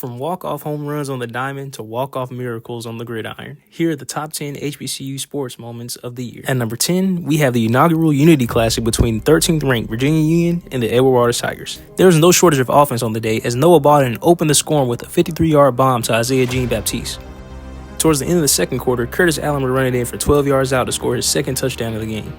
From walk-off home runs on the diamond to walk-off miracles on the gridiron, here are the top 10 HBCU sports moments of the year. At number 10, we have the inaugural Unity Classic between 13th-ranked Virginia Union and the Edward Waters Tigers. There was no shortage of offense on the day as Noah Bawden opened the scoring with a 53-yard bomb to Isaiah Jean-Baptiste. Towards the end of the second quarter, Curtis Allen would run it in for 12 yards out to score his second touchdown of the game.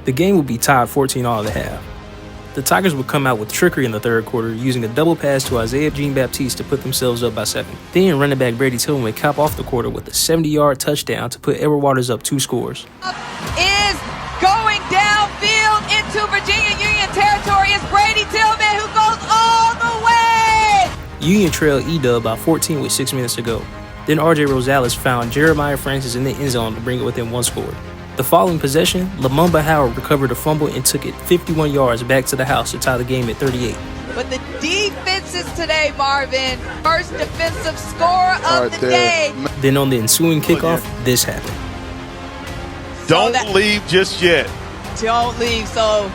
The game would be tied 14-all at the half. The Tigers would come out with trickery in the third quarter, using a double pass to Isaiah Jean-Baptiste to put themselves up by 7. Then running back Brady Tillman would cap off the quarter with a 70-yard touchdown to put Edward Waters up 2 scores. Is going downfield into Virginia Union territory is Brady Tillman, who goes all the way! Union trailed E-Dub by 14 with 6 minutes to go. Then R.J. Rosales found Jeremiah Francis in the end zone to bring it within 1 score. The following possession, Lamumba Howard recovered a fumble and took it 51 yards back to the house to tie the game at 38. But the defenses today, Marvin, first defensive score of the day. Then on the ensuing kickoff, this happened. Don't leave just yet. Don't leave. So,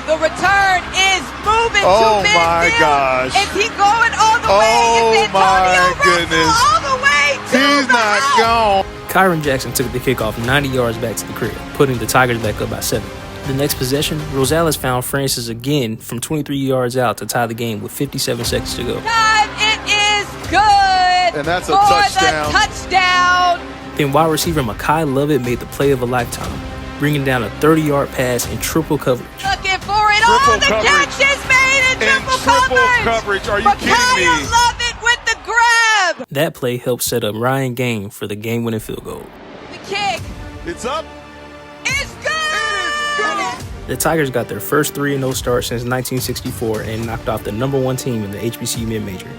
the return is moving to midfield. Oh my gosh. Is he going all the way? Is Antonio goodness. Russell all the way to He's the not house? gone. Kyron Jackson took the kickoff 90 yards back to the crib, putting the Tigers back up by 7. The next possession, Rosales found Francis again from 23 yards out to tie the game with 57 seconds to go. Time, it is good. And that's a for touchdown. the touchdown. Then wide receiver Mekhi Lovett made the play of a lifetime, bringing down a 30-yard pass in triple coverage. Looking for it. All the catches made in triple coverage. Are you kidding Mekhi me? Lovett with the grab. That play helped set up Ryan Game for the game-winning field goal. The kick. It's up. It's good. The Tigers got their first 3-0 start since 1964 and knocked off the number 1 team in the HBCU mid-major.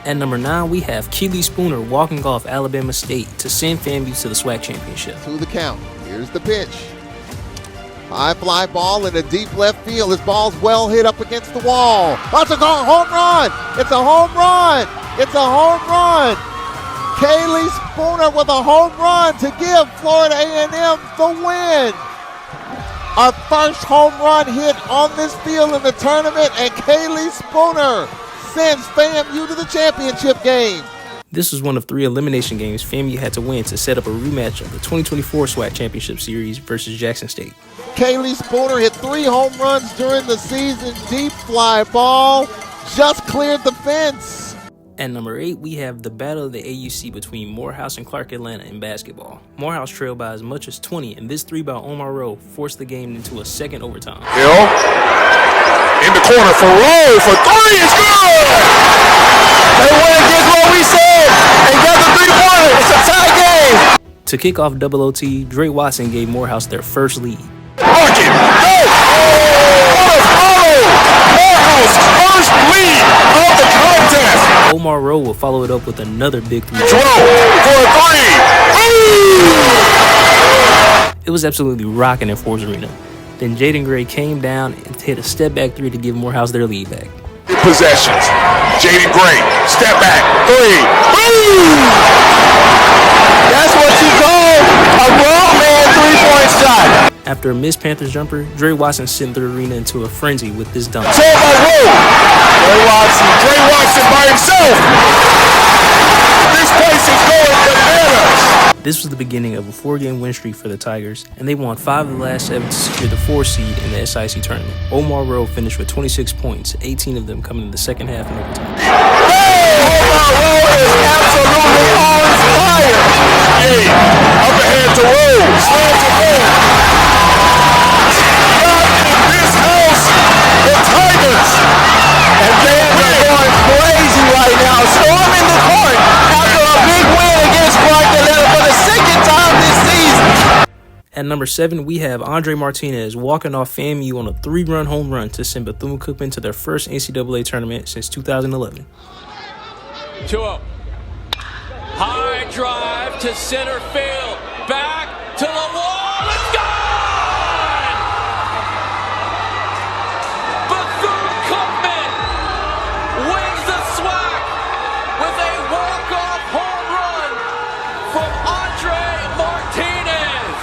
At number 9, we have Keely Spooner walking off Alabama State to send FAMU to the SWAC championship. To the count. Here's the pitch. High fly ball in a deep left field. This ball's well hit up against the wall. That's a home run. It's a home run. It's a home run. Keely Spooner with a home run to give Florida A&M the win. Our first home run hit on this field in the tournament, and Keely Spooner sends FAMU to the championship game. This was one of 3 elimination games FAMU had to win to set up a rematch of the 2024 SWAC Championship Series versus Jackson State. Keely Spooner hit 3 home runs during the season. Deep fly ball just cleared the fence. At number 8, we have the battle of the AUC between Morehouse and Clark Atlanta in basketball. Morehouse trailed by as much as 20, and this 3 by Omar Rowe forced the game into a second overtime. Hill in the corner for Rowe for 3 is good! They went against what we said and got the 3-pointer. It's a tie game. To kick off double OT, Drake Watson gave Morehouse their first lead. Market, go! What a follow! Morehouse first lead of the contest. Omar Rowe will follow it up with another big 3. Throw for a 3. It was absolutely rocking in Forbes Arena. Then Jaden Gray came down and hit a step back 3 to give Morehouse their lead back. Possessions. Jaden Gray, step back, 3. Boom! That's what you call a grown man 3-point shot. After a missed Panthers jumper, Dre Watson sent the arena into a frenzy with this dunk. Sold by Rowe. Dre Watson by himself. This place is going bananas. This was the beginning of a 4-game win streak for the Tigers, and they won 5 of the last 7 to secure the 4 seed in the SIC tournament. Omar Rowe finished with 26 points, 18 of them coming in the second half and overtime. Omar Rowe is absolutely on fire. Hey, up ahead to Rowe. Slams it in. Not in this house, the Tigers. And they're going crazy right now. Storming the court after a big win against Clark Atlanta for the second time this season. At number 7, we have Andre Martinez walking off FAMU on a 3-run home run to send Bethune-Cookman to their first NCAA tournament since 2011. 2-0. High drive to center field. Back to the wall. It's gone! Bethune-Cookman wins the SWAC with a walk-off home run from Andre Martinez.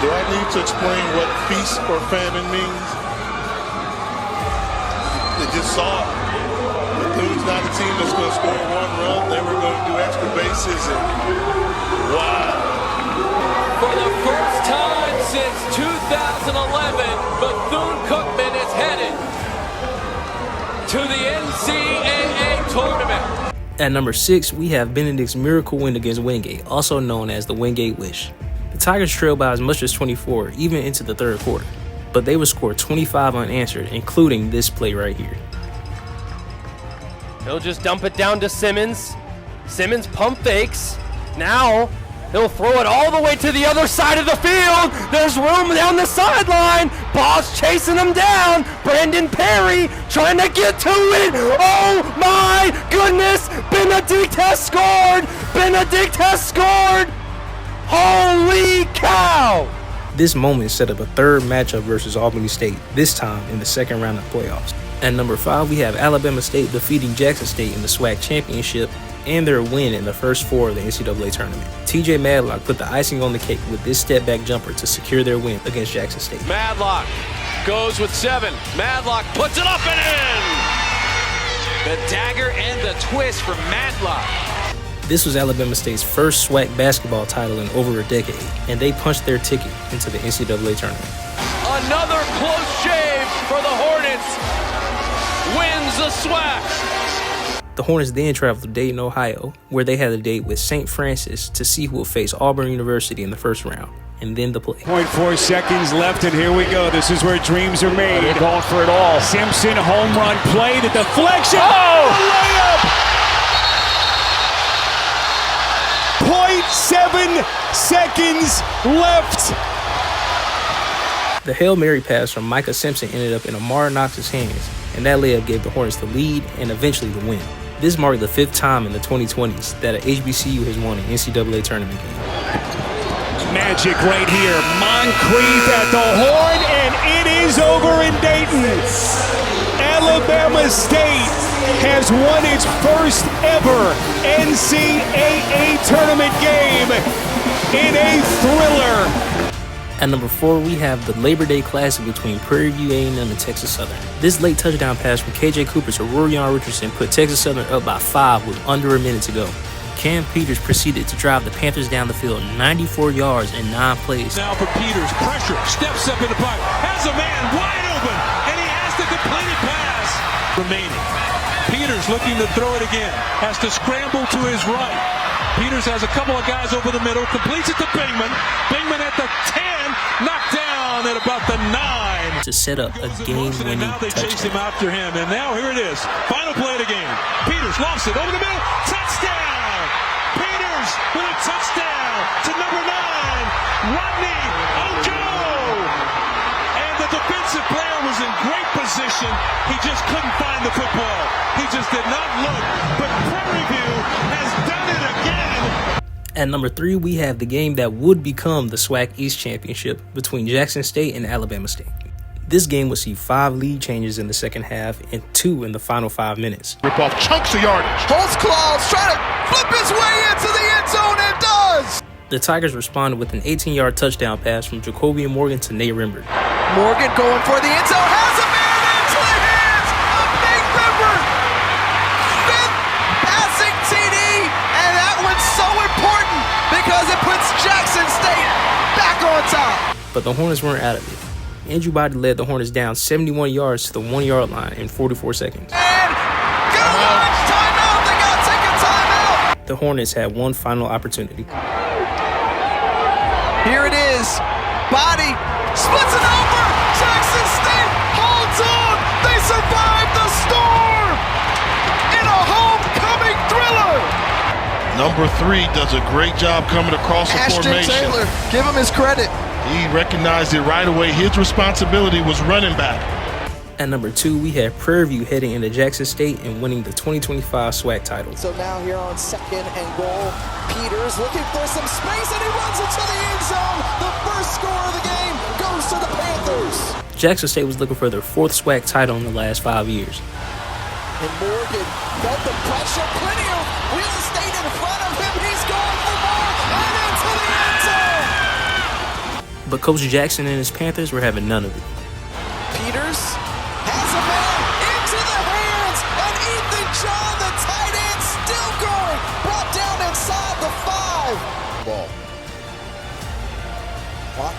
Do I need to explain what feast or famine means? saw it. Bethune's not a team that's going to score one run. They were going to do extra bases. And wow. For the first time since 2011, Bethune-Cookman is headed to the NCAA tournament. At number 6, we have Benedict's miracle win against Wingate, also known as the Wingate Wish. The Tigers trailed by as much as 24, even into the third quarter, but they would score 25 unanswered, including this play right here. He'll just dump it down to Simmons. Simmons pump fakes. Now he'll throw it all the way to the other side of the field. There's room down the sideline. Ball's chasing him down. Brandon Perry trying to get to it. Oh my goodness. Benedict has scored. Benedict has scored. Holy cow. This moment set up a third matchup versus Albany State, this time in the second round of playoffs. At number 5, we have Alabama State defeating Jackson State in the SWAC championship and their win in the first 4 of the NCAA tournament. TJ Madlock put the icing on the cake with this step-back jumper to secure their win against Jackson State. Madlock goes with 7. Madlock puts it up and in. The dagger and the twist from Madlock. This was Alabama State's first SWAC basketball title in over a decade, and they punched their ticket into the NCAA tournament. Another close shave for the Hornets. Wins the SWAC. The Hornets then traveled to Dayton, Ohio, where they had a date with St. Francis to see who would face Auburn University in the first round, and then the play. 0.4 seconds left, and here we go. This is where dreams are made. They're going for it all. Simpson, home run play, the deflection. Oh! The layup! 0.7 seconds left. The Hail Mary pass from Micah Simpson ended up in Amar Knox's hands, and that layup gave the Hornets the lead and eventually the win. This marked the 5th time in the 2020s that an HBCU has won an NCAA tournament game. Magic right here. Moncrief at the horn, and it is over in Dayton. Alabama State has won its first ever NCAA tournament game in a thriller. At number 4, we have the Labor Day Classic between Prairie View A&M and Texas Southern. This late touchdown pass from KJ Cooper to Rorion Richardson put Texas Southern up by 5 with under a minute to go. Cam Peters proceeded to drive the Panthers down the field 94 yards in 9 plays. Now for Peters, pressure, steps up in the pocket, has a man wide open, and he has the completed pass remaining. Peters looking to throw it again, has to scramble to his right. Peters has a couple of guys over the middle, completes it to Bingman. Bingman at the 10, knocked down at about the 9. To set up a game-winning Now they chased him touchdown. after him, and now here it is. Final play of the game. Peters lost it over the middle, touchdown! Peters with a touchdown to number 9, Rodney Ojo! And the defensive player was in great position. He just couldn't find the football. He just did not look, but Prairie View has done it again. At number 3, we have the game that would become the SWAC East Championship between Jackson State and Alabama State. This game would see 5 lead changes in the second half and 2 in the final 5 minutes. Rip off chunks of yardage. Holtzclaws trying to flip his way into the end zone and does. The Tigers responded with an 18-yard touchdown pass from Jacobian Morgan to Nate Rimbert. Morgan going for the end zone, has a man into the hands of Nate Rimbert. 5th passing TD, and that one's so important because it puts Jackson State back on top. But the Hornets weren't out of it. Andrew Body led the Hornets down 71 yards to the 1-yard line in 44 seconds. And good lunch, timeout, they got to take a timeout. The Hornets had one final opportunity. Here it is, Body splits it over, Jackson State holds on, they survive the storm in a homecoming thriller. Number 3 does a great job coming across the Ashton formation. Taylor, give him his credit. He recognized it right away. His responsibility was running back. At number 2, we had Prairie View heading into Jackson State and winning the 2025 SWAC title. So now here on 2nd and goal, Peters looking for some space and he runs into the end zone. The first score of the game goes to the Panthers. Jackson State was looking for their 4th SWAC title in the last 5 years. And Morgan felt the pressure, plenty of real estate in front of him. He's going for more and into the end zone. But Coach Jackson and his Panthers were having none of it. Peters has a man into the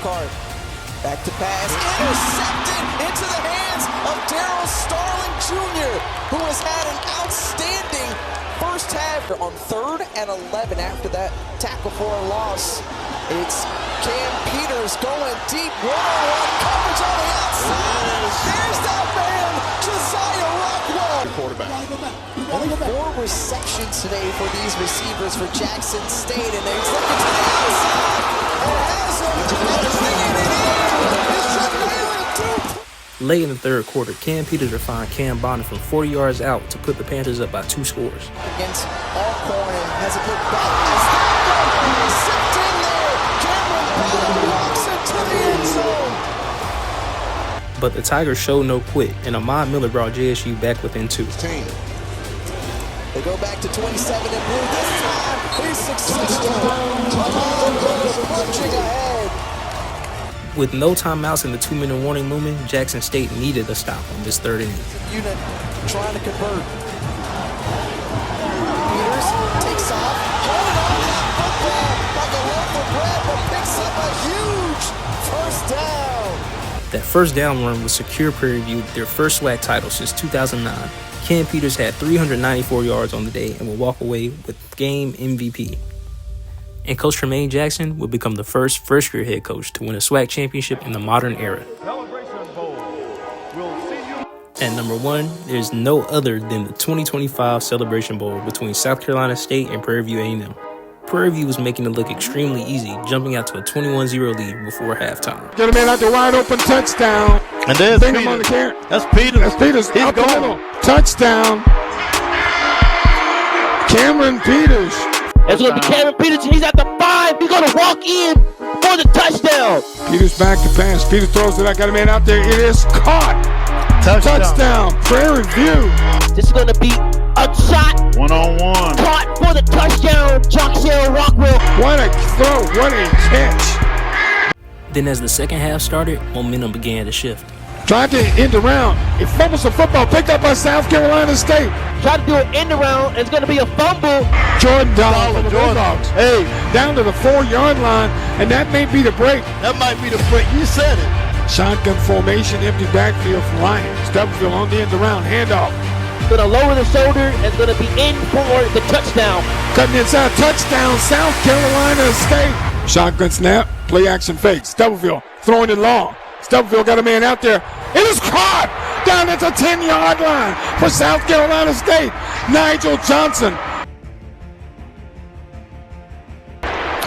card. Back to pass, intercepted into the hands of Darryl Starling Jr., who has had an outstanding first half. On 3rd and 11 after that tackle for a loss. It's Cam Peters going deep, one-on-one coverage on the outside. There's that man, Josiah Rockwell. Quarterback. Only 4 receptions today for these receivers for Jackson State, and he's looking to the outside. And has him, and bringing it in. Late in the third quarter, Cam Peters refined Cam Bonner from 40 yards out to put the Panthers up by 2 scores. Against Alcorn and has a good back. Is that one sipped in there? Cameron Bonner walks into the end zone. But the Tigers showed no quit, and Ahmad Miller brought JSU back within 2. They go back to 27 and blue. This time, he's successful. Ahmad Miller punching ahead. With no timeouts in the 2-minute warning looming, Jackson State needed a stop on this 3rd inning. Unit trying to convert. Peters takes off, holding on to that football like a loaf of bread, but picks up a huge first down. That first down run would secure Prairie View their first SWAC title since 2009. Cam Peters had 394 yards on the day and will walk away with game MVP. And Coach Tremaine Jackson will become the first-year head coach to win a SWAC championship in the modern era. At number 1, there's no other than the 2025 Celebration Bowl between South Carolina State and Prairie View A&M. Prairie View was making it look extremely easy, jumping out to a 21-0 lead before halftime. Get a man out the wide open touchdown. And there's Bring him Peters. on the carry. That's Peters. That's Peters. He's Out the going. middle. Touchdown. Cameron Peters. It's going to be Cameron Peters. He's at the 5. He's going to walk in for the touchdown. Peters back to pass. Peters throws it. I got a man out there. It is caught. Touchdown. Prairie View. This is going to be a shot. One-on-one. Caught for the touchdown. Josiah Rockwell. What a throw. What a catch. Then as the second half started, momentum began to shift. Tried to end around. It fumbles the football. Picked up by South Carolina State. Tried to do an end around. It's going to be a fumble. Jordan Dollar for the Bulldogs. Hey, down to the 4-yard line, and that may be the break. That might be the break. You said it. Shotgun formation, empty backfield for Lions. Stubblefield on the end around. Handoff. Going to lower the shoulder and going to be in for the touchdown. Cutting inside. Touchdown, South Carolina State. Shotgun snap. Play action fake. Stubblefield throwing it long. Stubblefield got a man out there. It is caught down at the 10-yard line for South Carolina State. Nigel Johnson.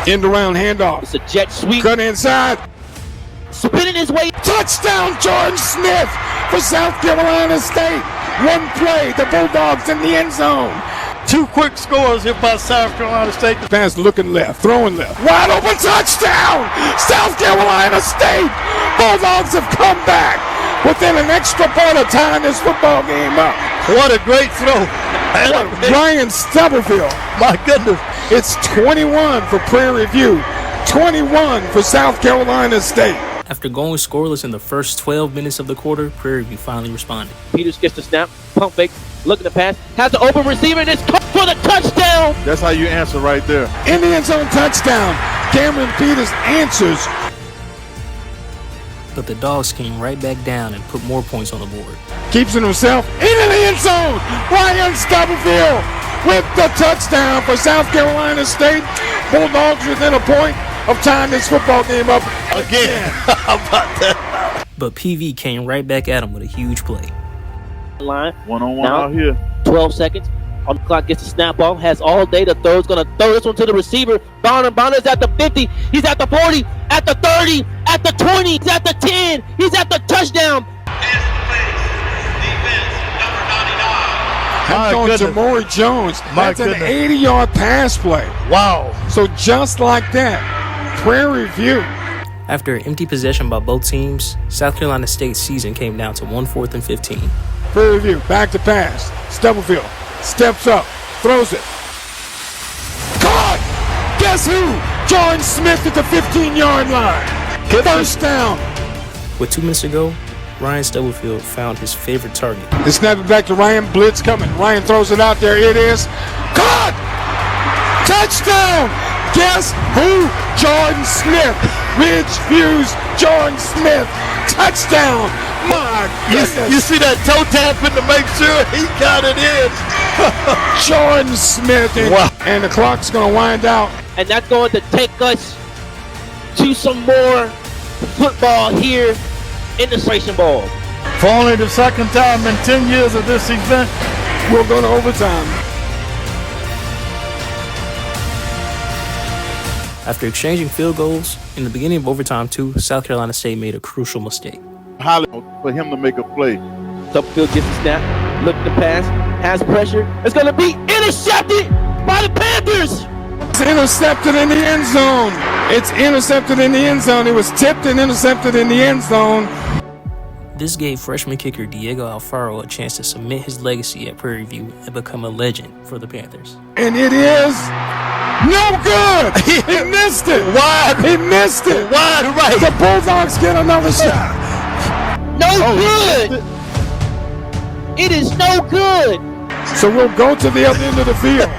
End around handoff. It's a jet sweep. Cut inside. Spinning his way. Touchdown, Jordan Smith for South Carolina State. One play, the Bulldogs in the end zone. 2 quick scores here by South Carolina State. Pass looking left, throwing left. Wide open touchdown, South Carolina State. Bulldogs have come back within an extra point of time this football game up. What a great throw. Ryan Stubblefield. My goodness. It's 21 for Prairie View, 21 for South Carolina State. After going scoreless in the first 12 minutes of the quarter, Prairie View finally responded. Peters gets the snap, pump fake, looking to pass, has the open receiver, and it's caught for the touchdown. That's how you answer right there. In the end zone touchdown, Cameron Peters answers. But the Dogs came right back down and put more points on the board. Keeps it himself into the end zone. Ryan Stubblefield with the touchdown for South Carolina State. Bulldogs within a point of tying this football game up again. How about that? But PV came right back at him with a huge play. Line. One-on-one Now, out here. 12 seconds. On the clock, gets the snap off, has all day to throw. He's going to throw this one to the receiver. Bonner's at the 50. He's at the 40, at the 30, at the 20. He's at the 10. He's at the touchdown. I'm going to Maury Jones. That's an 80-yard pass play. Wow. So just like that, Prairie View. After an empty possession by both teams, South Carolina State's season came down to 1/4 and 15. Prairie View back to pass. Stubblefield steps up, throws it. Caught! Guess who? Jordan Smith at the 15-yard line. First down. With 2 minutes to go, Ryan Stubblefield found his favorite target. They snap it back to Ryan. Blitz coming. Ryan throws it out there. It is caught! Touchdown! Guess who? Jordan Smith. Ridgeview's Jordan Smith. Touchdown. My goodness. You see that toe tapping to make sure he got it in. Jordan Smith. And the clock's going to wind out. And that's going to take us to some more football here in the Celebration Bowl. For only the second time in 10 years of this event, we'll go to overtime. After exchanging field goals, in the beginning of overtime 2, South Carolina State made a crucial mistake. Highly for him to make a play. Upfield gets the snap, look at the pass, has pressure. It's going to be intercepted by the Panthers. It's intercepted in the end zone. It's intercepted in the end zone. It was tipped and intercepted in the end zone. This gave freshman kicker Diego Alfaro a chance to cement his legacy at Prairie View and become a legend for the Panthers. And it is no good. He missed it. Wide. He missed it. Wide right. The Bulldogs get another shot. No good. It is no good. So we'll go to the other end of the field.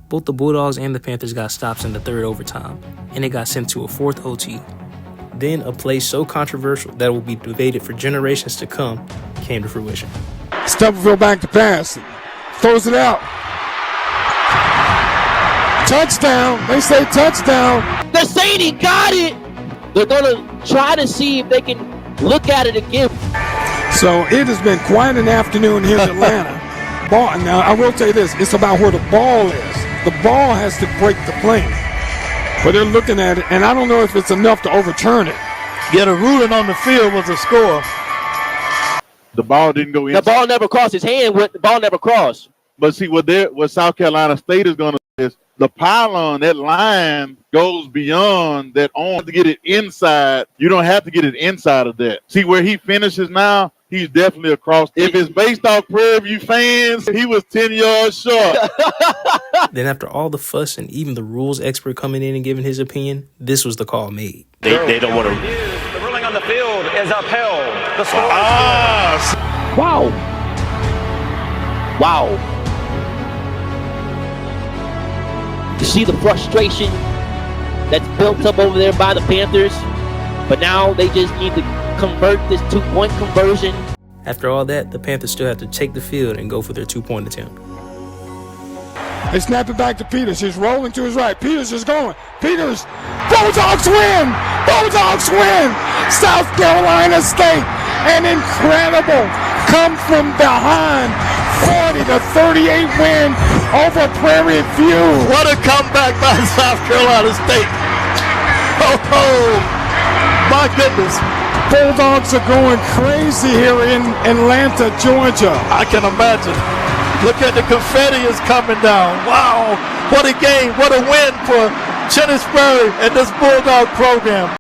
Both the Bulldogs and the Panthers got stops in the third overtime, and it got sent to a fourth OT. Then a play so controversial that will be debated for generations to come came to fruition. Stubblefield back to pass. Throws it out. Touchdown. They say touchdown. They're saying he got it. They're going to try to see if they can look at it again. So it has been quite an afternoon here in Atlanta. Now, I will tell you this. It's about where the ball is. The ball has to break the plane. But they're looking at it, and I don't know if it's enough to overturn it. Yeah, the ruling on the field was a score. The ball didn't go in. The ball never crossed his hand. The ball never crossed. But see, what South Carolina State is going to do is the pylon, that line goes beyond that on to get it inside. You don't have to get it inside of that. See, where he finishes now, he's definitely across. If it's based off Prairie View fans, he was 10 yards short. Then after all the fuss and even the rules expert coming in and giving his opinion, this was the call made. They don't want to. The ruling on the field is upheld. The score Wow. Wow. You see the frustration that's built up over there by the Panthers, but now they just need to convert this 2-point conversion. After all that, the Panthers still have to take the field and go for their 2-point attempt. They snap it back to Peters. He's rolling to his right. Peters is going. Peters. Bulldogs win. Bulldogs win. South Carolina State. An incredible come from behind 40-38 win over Prairie View. What a comeback by South Carolina State. Oh, my goodness. Bulldogs are going crazy here in Atlanta, Georgia. I can imagine. Look at the confetti is coming down. Wow, what a game, what a win for Chennisbury and this Bulldog program.